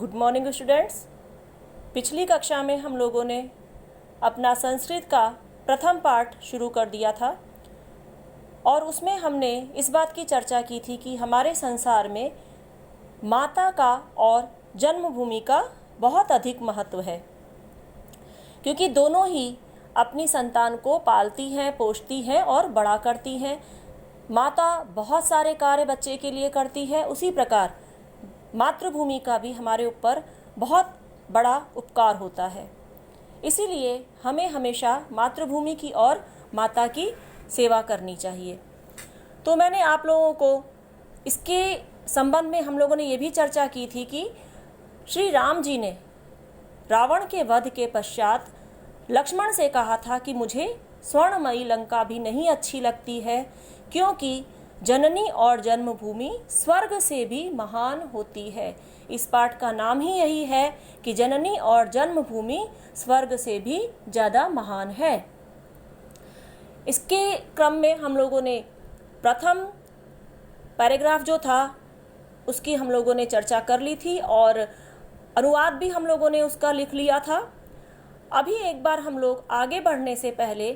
Good morning students. पिछली कक्षा में हम लोगों ने अपना संस्कृत का प्रथम पाठ शुरू कर दिया था और उसमें हमने इस बात की चर्चा की थी कि हमारे संसार में माता का और जन्मभूमि का बहुत अधिक महत्व है, क्योंकि दोनों ही अपनी संतान को पालती हैं, पोषती हैं और बड़ा करती हैं। माता बहुत सारे कार्य बच्चे के लिए करती है, उसी प्रकार मातृभूमि का भी हमारे ऊपर बहुत बड़ा उपकार होता है। इसीलिए हमें हमेशा मातृभूमि की और माता की सेवा करनी चाहिए। तो मैंने आप लोगों को इसके संबंध में हम लोगों ने ये भी चर्चा की थी कि श्री राम जी ने रावण के वध के पश्चात लक्ष्मण से कहा था कि मुझे स्वर्णमयी लंका भी नहीं अच्छी लगती है, क्योंकि जननी और जन्मभूमि स्वर्ग से भी महान होती है। इस पाठ का नाम ही यही है कि जननी और जन्मभूमि स्वर्ग से भी ज़्यादा महान है। इसके क्रम में हम लोगों ने प्रथम पैराग्राफ जो था उसकी हम लोगों ने चर्चा कर ली थी और अनुवाद भी हम लोगों ने उसका लिख लिया था। अभी एक बार हम लोग आगे बढ़ने से पहले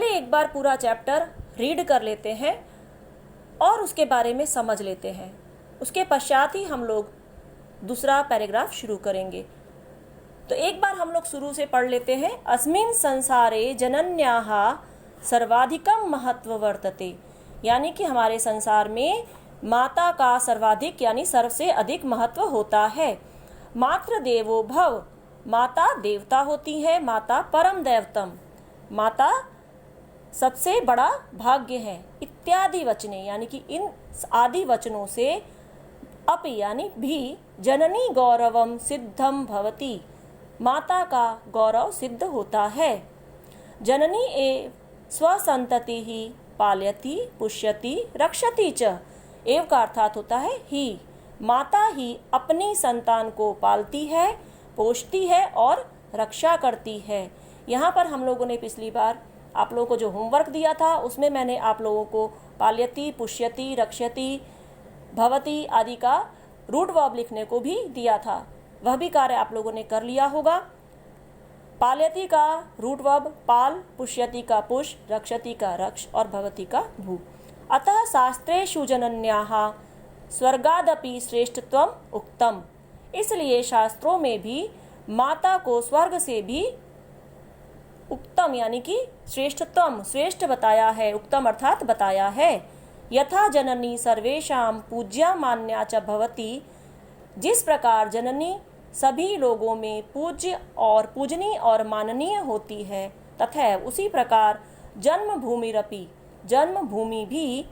एक बार पूरा चैप्टर रीड कर लेते हैं और उसके बारे में समझ लेते हैं। उसके पश्चात ही हम लोग दूसरा पैराग्राफ शुरू करेंगे। तो एक बार हम लोग शुरू से पढ़ लेते हैं। अस्मिन् संसारे जनन्याः सर्वाधिकं महत्व वर्तते, यानी कि हमारे संसार में माता का सर्वाधिक यानी सबसे अधिक महत्व होता है। मातृ देवो भव, माता देवता होती है, माता परम दैवतम, माता सबसे बड़ा भाग्य है। इत्यादि वचने यानी कि इन आदि वचनों से अपि यानी भी जननी गौरवम सिद्धम भवति, माता का गौरव सिद्ध होता है। जननी एव स्वसंतति ही पालयति पुष्यति रक्षति च, एव का अर्थात होता है ही, माता ही अपनी संतान को पालती है, पोषती है और रक्षा करती है। यहाँ पर हम लोगों ने पिछली बार आप लोगों को जो होमवर्क दिया था उसमें मैंने आप लोगों को पाल्यति, पुष्यति, रक्षति, भवति आदि का रूट वर्ब लिखने को भी दिया था। वह भी कार्य आप लोगों ने कर लिया होगा। पाल्यति का रूट वर्ब पाल, पुष्यति का पुष, रक्षति का रक्ष और भवति का भू। अतः शास्त्रेषु जनन्याः स्वर्गादपि श्रेष्ठत्वम उक्तम, इसलिए शास्त्रों में भी माता को स्वर्ग से भी उत्तम यानी कि श्रेष्ठतम श्रेष्ठ बताया है। उत्तम अर्थात बताया है। यथा जननी सर्वेषां पूज्या मान्या च भवति, जिस प्रकार जननी सभी लोगों में पूज्य और पूजनीय और माननीय होती है, तथा उसी प्रकार जन्मभूमिरपि, जन्मभूमि भी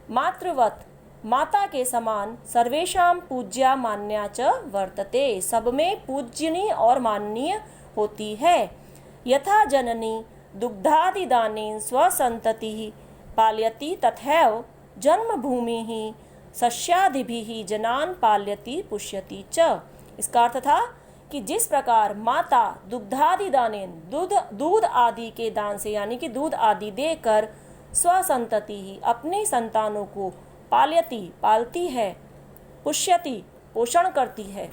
मातृवत माता के समान सर्वेषां पूज्या मान्या च वर्तते, सब में पूजनीय और माननीय होती है। यथा जननी दुग्धादिदानेन स्वसंततिः पालयति तथैव जन्मभूमिः सस्यादिभिः जनान् पालयति पुष्यति च। इसका अर्थ था कि जिस प्रकार माता दुग्धादिदानेन दूध आदि के दान से यानी कि दूध आदि देकर स्वसंतति अपनी संतानों को पालयति पालती है, पुष्यति पोषण करती है,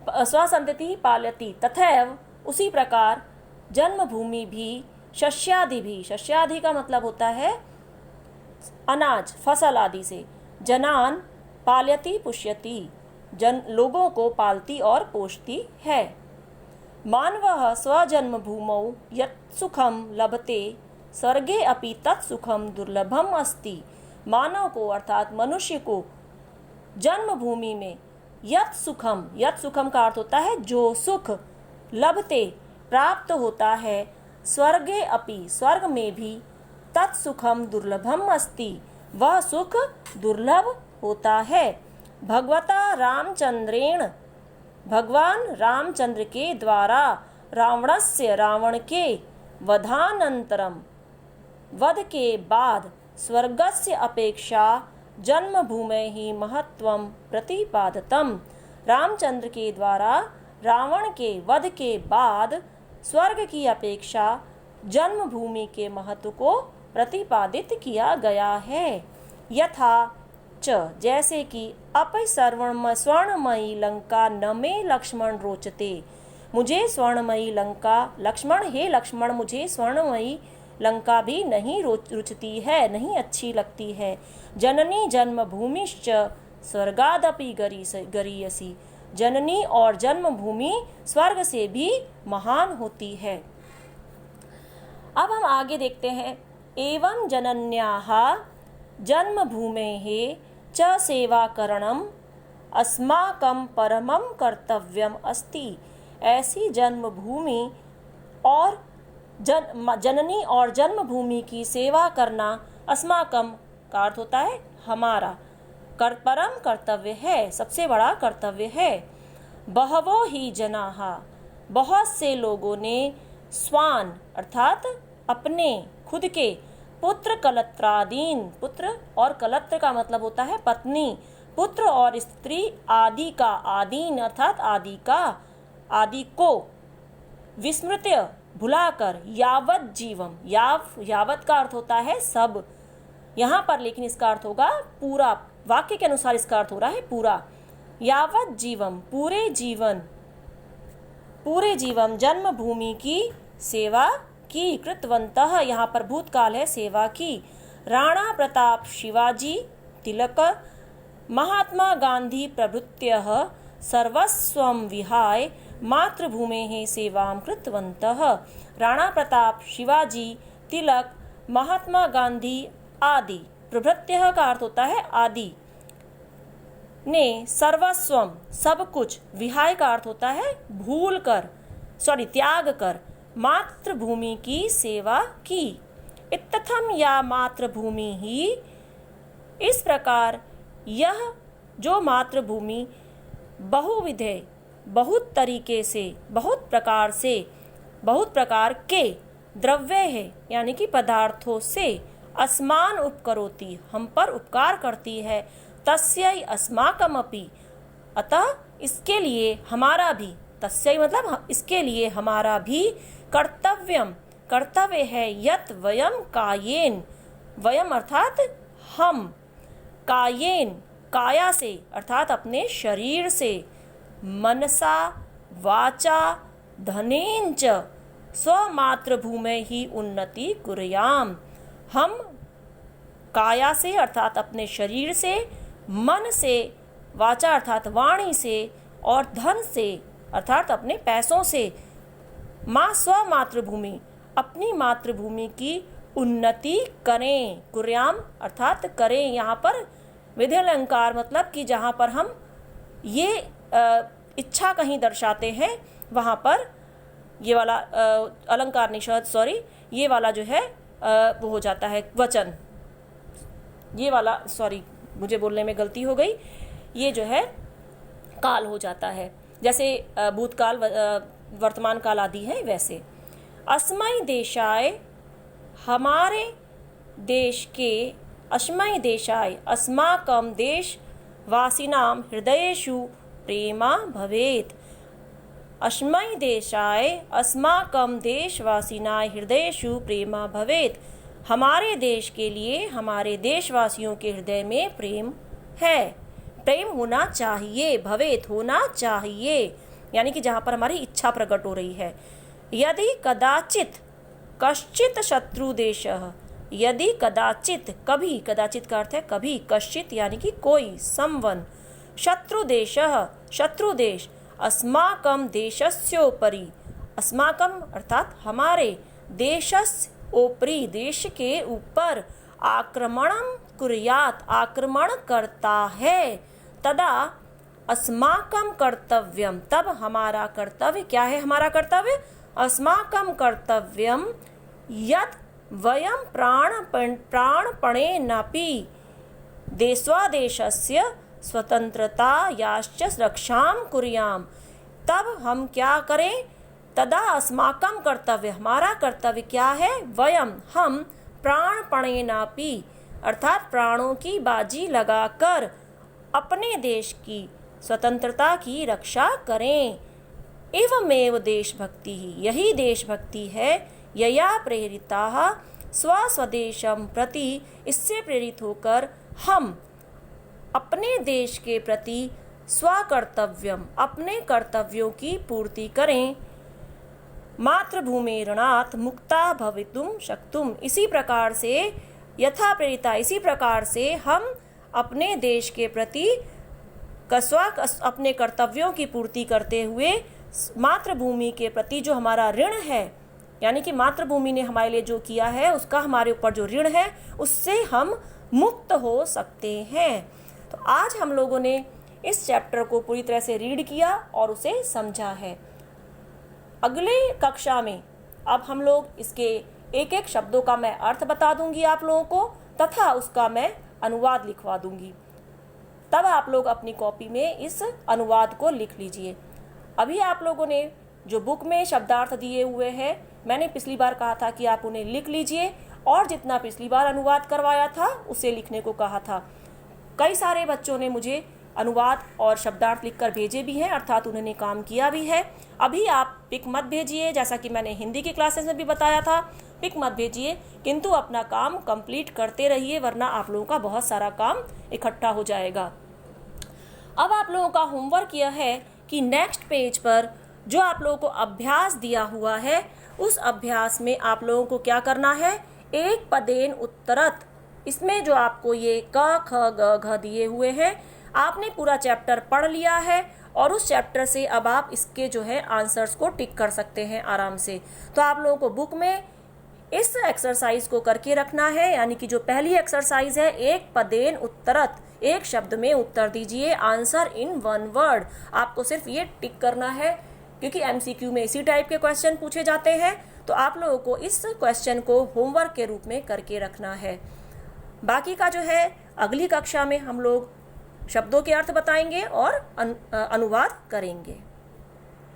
स्वसंतति पालयति तथैव उसी प्रकार जन्मभूमि भी शस्यादि भी, शस्यादि का मतलब होता है अनाज फसल आदि से, जनान पालयति पुष्यति लोगों को पालती और पोषती है। मानवः स्वजन्मभूमौ यत् सुखम लभते स्वर्गे अपि तत् सुखम दुर्लभम अस्ति, मानव को अर्थात मनुष्य को जन्मभूमि में यत् सुखम का अर्थ होता है जो सुख, लभते प्राप्त होता है, स्वर्गे अपि स्वर्ग में भी, तत्सुखम दुर्लभम अस्ति वह सुख दुर्लभ होता है। भगवता रामचंद्रेण, भगवान रामचंद्र के द्वारा रावणस्य रावण के वधानंतरम वध के बाद स्वर्गस्य अपेक्षा जन्मभूमेः ही महत्वम प्रतिपादतम, रामचंद्र के द्वारा रावण के वध के बाद स्वर्ग की अपेक्षा जन्मभूमि के महत्व को प्रतिपादित किया गया है। यथा च जैसे कि अपि स्वर्णमयी लंका न मे लक्ष्मण रोचते, मुझे स्वर्णमयी लंका, लक्ष्मण हे लक्ष्मण मुझे स्वर्णमयी लंका भी नहीं रुचती है, नहीं अच्छी लगती है। जननी जन्मभूमिश्च स्वर्गादपि गरीयसी, जननी और जन्मभूमि स्वर्ग से भी महान होती है। अब हम आगे देखते हैं। एवं जनन्याः जन्मभूमेः च सेवाकरणम् अस्माकं परमं कर्तव्यम अस्ति। ऐसी जन्मभूमि और जननी और जन्मभूमि की सेवा करना अस्माकं का अर्थ होता है हमारा, परम कर्तव्य है, सबसे बड़ा कर्तव्य है। बहवो ही जनाः, बहुत से लोगों ने स्वान अर्थात अपने खुद के पुत्र कलत्रादीन, पुत्र और कलत्र का मतलब होता है पत्नी, पुत्र और स्त्री आदि का, आदीन अर्थात आदि का, आदि को विस्मृत्य भुलाकर यावत जीवम, यावत का अर्थ होता है सब यहाँ पर, लेकिन इसका अर्थ होगा पूरा, वाक्य के अनुसार इसका अर्थ हो रहा है पूरा। यावत जीवम पूरे जीवम जन्मभूमि की सेवा की, कृतवंतः यहाँ पर भूतकाल है, सेवा की। राणा प्रताप शिवाजी तिलक महात्मा गांधी प्रभृत्यः सर्वस्वं विहाय मातृभूमेः सेवां कृतवन्तः। राणा प्रताप शिवाजी तिलक महात्मा गांधी आदि, प्रभृत्यः का अर्थ होता है आदि, ने सर्वस्वम सब कुछ, विहाय का अर्थ होता है भूल कर, त्याग कर, मातृभूमि की सेवा की। इत्थम या मातृभूमि ही, इस प्रकार यह जो मातृभूमि बहुविधे, बहुत तरीके से, बहुत प्रकार के द्रव्य है यानी कि पदार्थों से, अस्मान उपकरोति हम पर उपकार करती है, तस्यै अस्माकमपि अतः इसके लिए हमारा भी, तस्यै मतलब इसके लिए हमारा भी, कर्तव्यम कर्तव्य है, यत वयम कायेन, वयम अर्थात हम, कायेन काया से अर्थात अपने शरीर से, मनसा वाचा धनेन च स्वमातृभूमे ही उन्नति कुर्याम, हम काया से अर्थात अपने शरीर से, मन से, वाचा अर्थात वाणी से, और धन से अर्थात अपने पैसों से, माँ स्वमातृभूमि अपनी मातृभूमि की उन्नति करें, कुर्याम अर्थात करें, यहाँ पर विधि अलंकार मतलब कि जहाँ पर हम ये इच्छा कहीं दर्शाते हैं वहाँ पर ये वाला अलंकार निषेध, ये वाला जो है वो हो जाता है वचन, ये वाला मुझे बोलने में गलती हो गई, ये जो है काल हो जाता है, जैसे भूतकाल वर्तमान काल आदि है वैसे। अस्मै देशाय हमारे देश के, अस्मै देशाय अस्माकं देशवासिनां हृदयेषु प्रेमा भवेत्। अस्मै देशाय अस्माकं देशवासिनां हृदयेषु प्रेमा भवेत्, हमारे देश के लिए हमारे देशवासियों के हृदय में प्रेम है, प्रेम होना चाहिए, भवेत होना चाहिए, यानी कि जहाँ पर हमारी इच्छा प्रकट हो रही है। यदि कदाचित कश्चित शत्रु देशः, यदि कदाचित कभी, कदाचित का अर्थ है कभी, कश्चित यानी कि कोई, समवन, शत्रु देशः शत्रु देश, अस्माकं देशस्योपरि, अस्माकं अर्थात हमारे, देशस्य ओपरी देश के ऊपर, आक्रमणं कुर्यात् आक्रमण करता है, तदा अस्माकं कर्तव्यम तब हमारा कर्तव्य क्या है, हमारा कर्तव्य अस्माकं कर्तव्यम यत् वयं प्राणपणेनापि देशस्य स्वतंत्रतायाश्च रक्षां कुर्याम, तब हम क्या करें, तदा अस्माकं कर्तव्य हमारा कर्तव्य क्या है, वयम हम प्राणपणेनापि अर्थात प्राणों की बाजी लगाकर अपने देश की स्वतंत्रता की रक्षा करें। एवमेव देशभक्ति ही, यही देशभक्ति है, यया प्रेरिता स्वस्वदेशम प्रति, इससे प्रेरित होकर हम अपने देश के प्रति स्वकर्तव्यम, अपने कर्तव्यों की पूर्ति करें। मातृभूमि ऋणात् मुक्ता भवितुम शक्तुम, इसी प्रकार से यथा प्रेरिता, इसी प्रकार से हम अपने देश के प्रति अपने कर्तव्यों की पूर्ति करते हुए मातृभूमि के प्रति जो हमारा ऋण है, यानी कि मातृभूमि ने हमारे लिए जो किया है उसका हमारे ऊपर जो ऋण है उससे हम मुक्त हो सकते हैं। तो आज हम लोगों ने इस चैप्टर को पूरी तरह से रीड किया और उसे समझा है। अगले कक्षा में अब हम लोग इसके एक एक शब्दों का मैं अर्थ बता दूंगी आप लोगों को, तथा उसका मैं अनुवाद लिखवा दूंगी। तब आप लोग अपनी कॉपी में इस अनुवाद को लिख लीजिए। अभी आप लोगों ने जो बुक में शब्दार्थ दिए हुए हैं, मैंने पिछली बार कहा था कि आप उन्हें लिख लीजिए, और जितना पिछली बार अनुवाद करवाया था उसे लिखने को कहा था। कई सारे बच्चों ने मुझे अनुवाद और शब्दार्थ लिखकर भेजे भी हैं, अर्थात उन्होंने काम किया भी है। अभी आप पिक मत भेजिए, जैसा कि मैंने हिंदी की क्लासेस में भी बताया था, पिक मत भेजिए, किंतु अपना काम कंप्लीट करते रहिए, वरना आप लोगों का बहुत सारा काम इकट्ठा हो जाएगा। अब आप लोगों का होमवर्क यह है कि नेक्स्ट पेज पर जो आप लोगों को अभ्यास दिया हुआ है, उस अभ्यास में आप लोगों को क्या करना है, एक पदेन उत्तरत, इसमें जो आपको ये क ख ग घ दिए हुए हैं, आपने पूरा चैप्टर पढ़ लिया है और उस चैप्टर से अब आप इसके जो है आंसर्स को टिक कर सकते हैं आराम से। तो आप लोगों को बुक में इस एक्सरसाइज को करके रखना है, यानी कि जो पहली एक्सरसाइज है, एक पदेन उत्तरत, एक शब्द में उत्तर दीजिए, आंसर इन वन वर्ड। आपको सिर्फ ये टिक करना है, क्योंकि एमसीक्यू में इसी टाइप के क्वेश्चन पूछे जाते हैं। तो आप लोगों को इस क्वेश्चन को होमवर्क के रूप में करके रखना है। बाकी का जो है अगली कक्षा में हम लोग शब्दों के अर्थ बताएंगे और अनुवाद करेंगे।